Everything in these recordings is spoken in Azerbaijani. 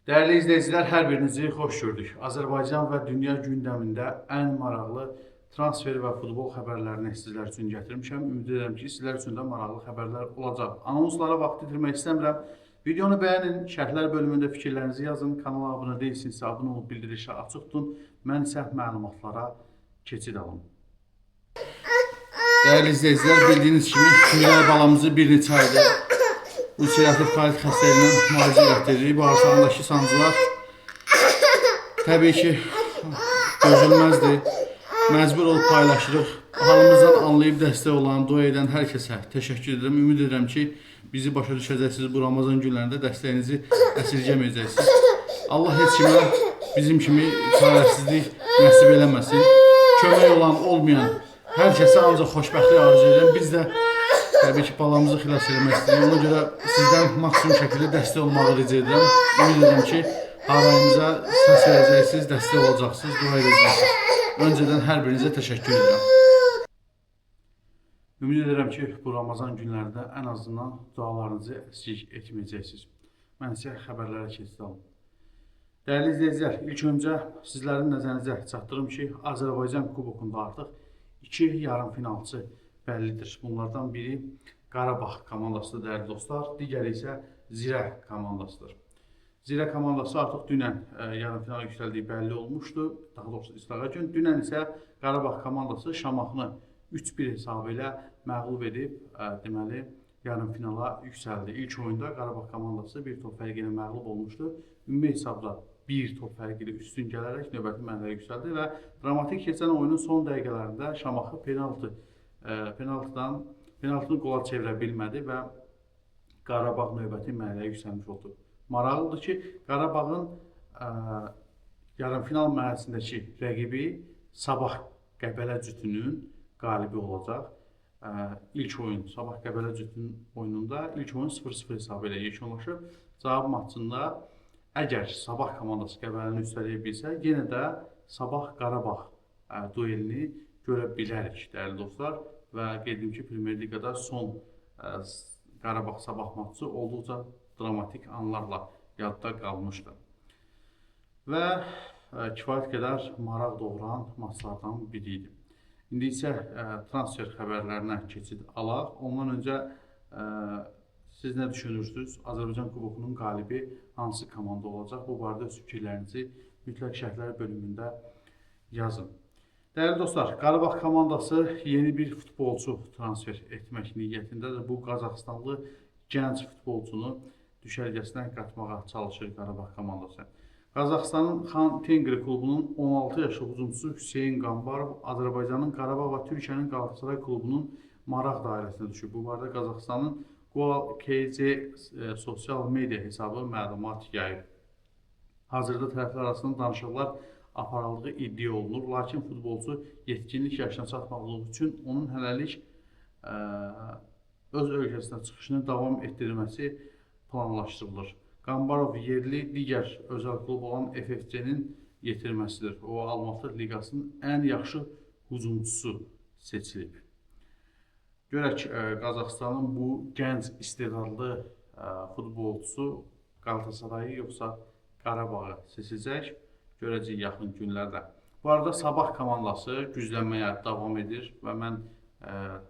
Değerli izleyiciler, hər birinizi xoş gördük. Azərbaycan və dünya gündəmində ən maraqlı transfer və futbol xəbərlərini sizlər üçün gətirmişəm. Ümid edirəm ki, sizlər üçün də maraqlı xəbərlər olacaq. Anonslara vaxt itirmək istəmirəm. Videonu bəyənin, şərhlər bölümündə fikirlərinizi yazın. Kanala abunə deyilsinizsə, abunə olub bildirişi açıq tutun. Mən isə məlumatlara keçid alım. Değerli izleyiciler, bildiğiniz kimi Miray balamızı bir neçə aydır ulserativ kolit xəstəliyindən müalicə etdiririk. Bağırsağındakı sancılar təbii ki dözülməzdir. Məcbur olub paylaşırıq. Halımızdan anlayıb dəstək olan, dua edən hər kəsə təşəkkür edirəm. Ümid edirəm ki, bizi başa düşəcəksiniz. Bu Ramazan günlərində dəstəyinizi əsirgəməyəcəksiniz. Allah heç kimə bizim kimi çarəsizlik nəsib eləməsin. Kömək olan, olmayan hər kəsə ancaq xoşbəxtlik arzu edirəm. Biz də təbii ki, balamızı xilas etmək istəyirik. Ona görə sizdən maksimum şəkildə dəstək olmağı rica edirəm. Ümid edirəm ki, harayımıza səs verəcəksiniz, dəstək olacaqsınız, dua edəcəksiniz. Öncədən hər birinizə təşəkkür edirəm. Ümid edirəm ki, bu Ramazan günlərində ən azından dualarınızı əsik etməyəcəksiniz. Mən isə xəbərlərə keçid alım. Dəyərli izləyicilər, ilk öncə sizlərin nəzərinizə çatdırım ki, Azərbaycan kubokunda artıq 2 yarımfinalçı bəllidir. Bunlardan biri Qarabağ komandasıdır, dəyərli dostlar. Digəri isə Zirə komandasıdır. Zirə komandası artıq dünən yarımfinala yüksəldiyi bəlli olmuşdu. Daha doğrusu islaha gün. Dünən isə Qarabağ komandası Şamaxını 3-1 hesabı ilə məğlub edib, deməli, yarımfinala yüksəldi. İlk oyunda Qarabağ komandası bir top fərqi ilə məğlub olmuşdu. Ümumi hesabda bir top fərqi ilə üstün gələrək növbəti mərhələyə yüksəldi və dramatik keçən oyunun son dəqiqələrində Şamaxı penaltını qola çevirə bilmədi və Qarabağ növbəti mərhələyə yüksəlmiş oldu. Maraqlıdır ki, Qarabağın yarımfinal mərhələsindəki rəqibi Sabah Qəbələ cütünün qalibi olacaq. İlk oyun Sabah Qəbələ cütünün oyununda ilk oyun 0-0 hesabı ilə yekunlaşıb. Cavab maçında əgər Sabah komandası Qəbələni üstələyə bilsə, yenə də Sabah Qarabağ duelini görə bilərik, dəyərli dostlar. Və qeyd edim ki, Premyer Liqada son Qarabağ Sabah maçı olduqca dramatik anlarla yadda qalmışdı. Və kifayət qədər maraq doğuran maçlardan biri idi. İndi isə transfer xəbərlərinə keçid alaq. Ondan öncə siz nə düşünürsünüz? Azərbaycan kubokunun qalibi hansı komanda olacaq? Bu barədə öz fikirlərinizi mütləq şərhlər bölümündə yazın. Dəyərli dostlar, Qarabağ komandası yeni bir futbolçu transfer etmək niyyətindədir. Bu Qazaxstanlı gənc futbolçunu düşərgəsinə qatmağa çalışır Qarabağ komandası. Qazaxstanın Xan Tengri klubunun 16 yaşlı hücumçusu Hüseyin Qambarov Azərbaycanın Qarabağ və Türkiyənin Qalatasaray klubunun maraq dairəsinə düşüb. Bu barədə Qazaxstanın Goal KC sosial media hesabı məlumat yayıb. Hazırda tərəflər arasında danışıqlar aparıldığı iddia olunur. Lakin futbolcu yetkinlik yaşına çatmadığı üçün onun hələlik öz ölkəsinə çıxışını davam etdirilməsi planlaşdırılır. Qambarov yerli digər özəl klub olan FFC-nin yetirməsidir. O, Almatı Liqasının ən yaxşı hücumçusu seçilib. Görək, Qazaxstanın bu gənc istedadlı futbolçusu Qalatasarayı yoxsa Qarabağı seçəcək. Görəcək yaxın günlərdə. Bu arada Sabah komandası güclənməyə davam edir və mən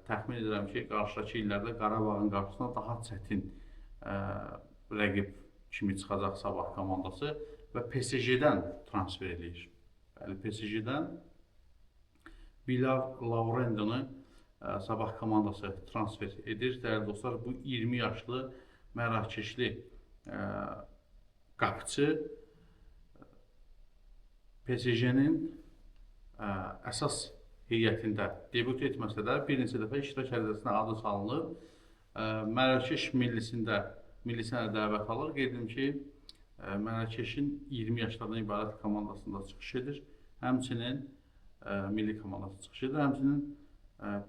təxmin edirəm ki, qarşıdakı illərdə Qarabağın qarşısına daha çətin rəqib kimi çıxacaq Sabah komandası və PSG-dən transfer edir. Bəli, PSG-dən Bilal Laurendonu Sabah komandası transfer edir. Dəyərli dostlar, bu 20 yaşlı Mərakeşli qapıcı PSG-nin əsas heyətində debut etməsə də bir neçə dəfə iştirak ərizəsinə adı salınıb. Mərakeş millisinə dəvət alır. Qeyd edim ki, Mərakeşin 20 yaşlardan ibarət komandasında çıxış edir. Həmçinin milli komandası çıxış edir. Həmçinin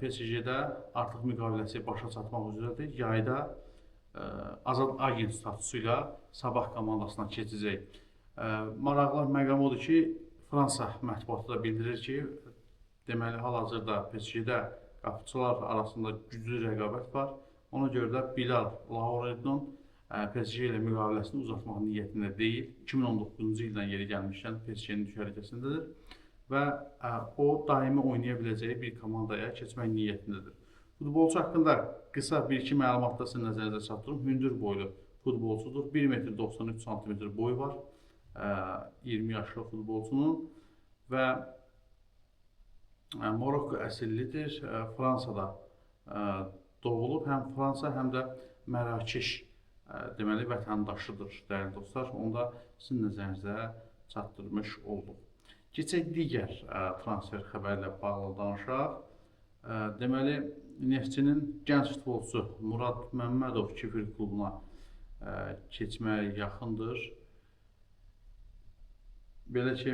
PSG-də artıq müqaviləsi başa çatmaq üzrədir. Yayda azad agent statusu ilə Sabah komandasına keçəcək. Maraqlı məqam odur ki, Fransa mətbuatı da bildirir ki, deməli, hal-hazırda PSG-də qapıçılar arasında güclü rəqabət var. Ona görə də Bilal Laurendon PSG ilə müqaviləsini uzatmaq niyyətində deyil. 2019-cu ildən yeri gəlmişkən PSG-nin düşərgəsindədir və o daimi oynaya biləcəyi bir komandaya keçmək niyyətindədir. Futbolçu haqqında qısa bir-iki məlumat da sizin nəzərinizə çatdırım. Hündür boylu futbolçudur. 1,93 m boyu var 20 yaşlı futbolçunun və Morokko əsillidir. Fransada doğulub. Həm Fransa, həm də Mərakeş deməli vətəndaşıdır, dəyərli dostlar. Onu da sizin nəzərinizə çatdırmış olduq. Keçək digər transfer xəbərlə bağlı danışaq. Deməli, Neftçinin gənc futbolçusu Murad Məmmədov Kifir klubuna keçməyə yaxındır. Belə ki,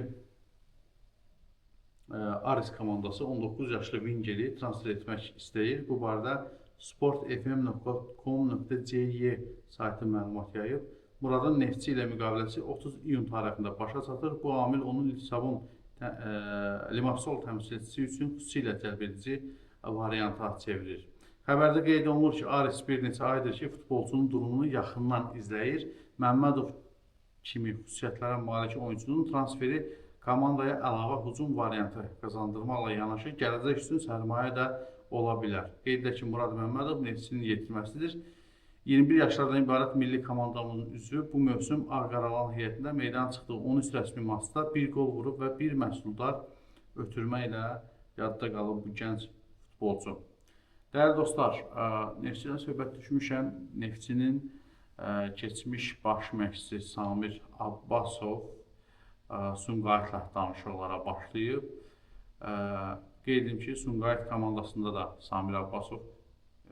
Aris komandası 19 yaşlı Vingeri transfer etmək istəyir. Bu barədə sportfm.com.cy saytı məlumat yayıb. Muradın Neftçi ilə müqaviləsi 30 iyun tarixində başa çatır. Bu amil onun Lisabon Limassol təmsilçisi üçün xüsusilə cəlb edici varianta çevirir. Xəbərdə qeyd olunur ki, Aris bir neçə aydır ki, futbolçunun durumunu yaxından izləyir. Məmmədov kimi xüsusiyyətlərə malik oyuncunun transferi komandaya əlavə hücum variantı qazandırmaqla yanaşı gələcək üçün sərmayə də ola bilər. Qeyd edək ki, Murad Məmmədov Neftçinin yetirməsidir. 21 yaşlardan ibarət milli komandamızın üzvü bu mövsüm Ağqaralan heyətində meydana çıxdığı 13 rəsmi maçda bir qol vurub və bir məhsuldar ötürmə ilə yadda qalıb bu gənc futbolçu. Dəyərli dostlar, Neftçidən söhbət düşmüşəm. Neftçinin keçmiş baş məşqçisi Samir Abbasov Sumqayıtla danışıqlara başlayıb. Qeyd edim ki, Sumqayıt komandasında da Samir Abbasov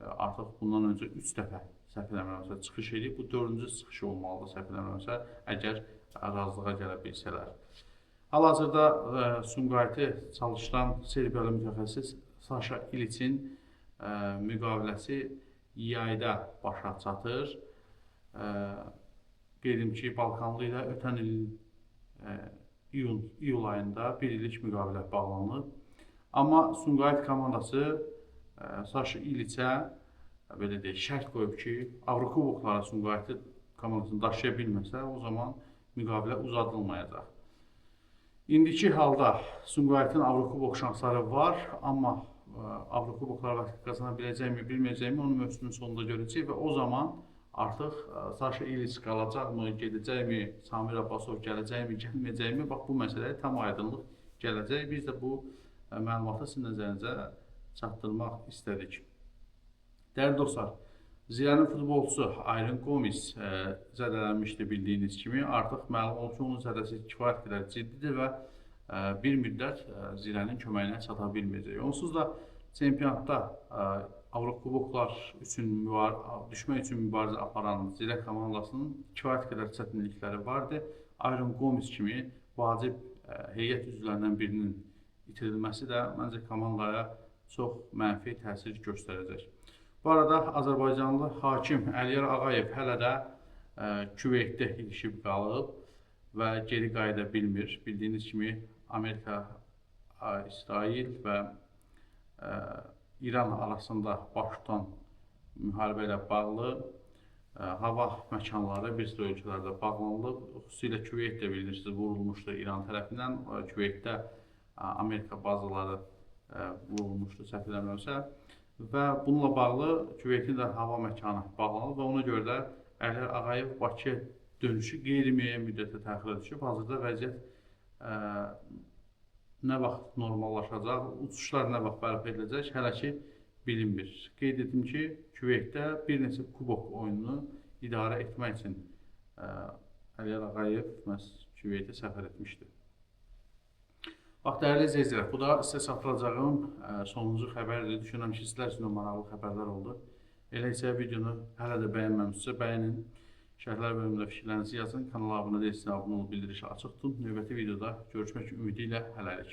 artıq bundan öncə 3 dəfə səhv eləmirəmsə çıxış edib. Bu 4-cü çıxışı olmalıdır səhv eləmirəmsə, əgər razılığa gələ bilsələr. Hal-hazırda Sumqayıtı çalışdıran Serbiyalı mütəxəssis Saşa İliçin müqaviləsi yayda başa çatır. Qeyd edim ki, Balkanlı ilə ötən ilin iyul ayında bir illik müqavilə bağlanıb. Amma Sumqayıt komandası Saşa İliçə belə deyək, şərt qoyub ki, Avrokuboklara Sumqayıt komandasını daşıya bilməsə, o zaman müqavilə uzadılmayacaq. İndiki halda Sumqayıtın Avrokubok şansları var, amma Avrokuboklar qazana biləcəkmi, bilməyəcəkmi, onu mövsümün sonunda görəcək və o zaman artıq Saşa İliç qalacaqmı, gedəcəkmi, Samir Abbasov gələcəkmi, gəlməyəcəkmi, bax bu məsələyə tam aydınlıq gələcək. Biz də bu məlumatı sizin nəzərinizə çatdırmaq istədik. Dəyərli dostlar, Zirənin futbolçusu Ayrın Gomis zədələnmişdi bildiyiniz kimi. Artıq məlum olub ki, onun zədəsi kifayət qədər ciddidir və bir müddət Zirənin köməyinə çata bilməyəcək. Onsuz da çempionatda Avrokuboklar üçün düşmək üçün mübarizə aparan Zirə komandasının kifayət qədər çətinlikləri vardı. Ayrın Gomis kimi vacib heyət üzvlərindən birinin itirilməsi də məncə komandaya çox mənfi təsir göstərəcək. Bu arada Azərbaycanlı hakim Əliyar Ağayev hələ də Küveytdə ilişib qalıb və geri qayıda bilmir. Bildiyiniz kimi Amerika, İsrail və İran arasında baş tutan müharibə ilə bağlı hava məkanları bir sıra ölkələrdə bağlanılıb. Xüsusilə Küveyt də bilirsiniz vurulmuşdu İran tərəfindən. Küveytdə Amerika bazaları vurulmuşdu səhv eləmirəmsə. Və bununla bağlı Küveytin də hava məkanı bağlanıb və ona görə də Əliyar Ağayev Bakıya dönüşü qeyri-müəyyən müddətə təxirə düşüb. Hazırda vəziyyət nə vaxt normallaşacaq, uçuşlar nə vaxt bərpa ediləcək, hələ ki bilinmir. Qeyd edim ki, Küveytdə bir neçə kubok oyununu idarə etmək üçün Əliyar Ağayev məhz Küveytə səfər etmişdi. Bax, dəyərli izləyicilər, bu da sizə çatdıracağım sonuncu xəbərdir. Düşünürəm ki, sizlər üçün maraqlı xəbərlər oldu. Elə isə videonu hələ də bəyənməmişsə, bəyənin. Şərhlər bölümündə fikirlərinizi yazın. Kanala abunə deyilsinizsə, abunə olub bildirişi açıq tutun. Növbəti videoda görüşmək ümidi ilə hələlik.